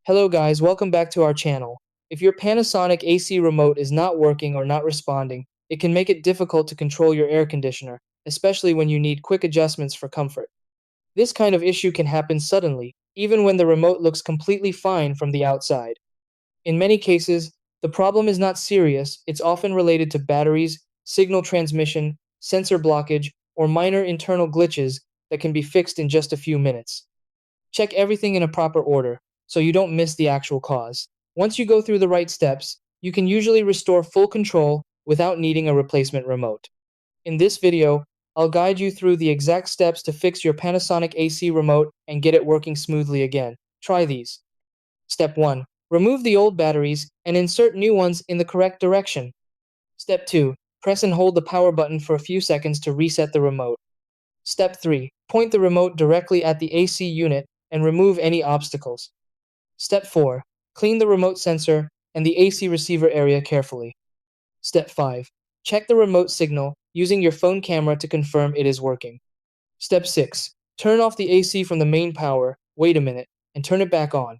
Hello guys, welcome back to our channel. If your Panasonic AC remote is not working or not responding, it can make it difficult to control your air conditioner, especially when you need quick adjustments for comfort. This kind of issue can happen suddenly, even when the remote looks completely fine from the outside. In many cases, the problem is not serious, it's often related to batteries, signal transmission, sensor blockage, or minor internal glitches that can be fixed in just a few minutes. Check everything in a proper order, so you don't miss the actual cause. Once you go through the right steps, you can usually restore full control without needing a replacement remote. In this video, I'll guide you through the exact steps to fix your Panasonic AC remote and get it working smoothly again. Try these. Step 1. Remove the old batteries and insert new ones in the correct direction. Step 2. Press and hold the power button for a few seconds to reset the remote. Step 3. Point the remote directly at the AC unit and remove any obstacles. Step 4. Clean the remote sensor and the AC receiver area carefully. Step 5. Check the remote signal using your phone camera to confirm it is working. Step 6. Turn off the AC from the main power, wait a minute, and turn it back on.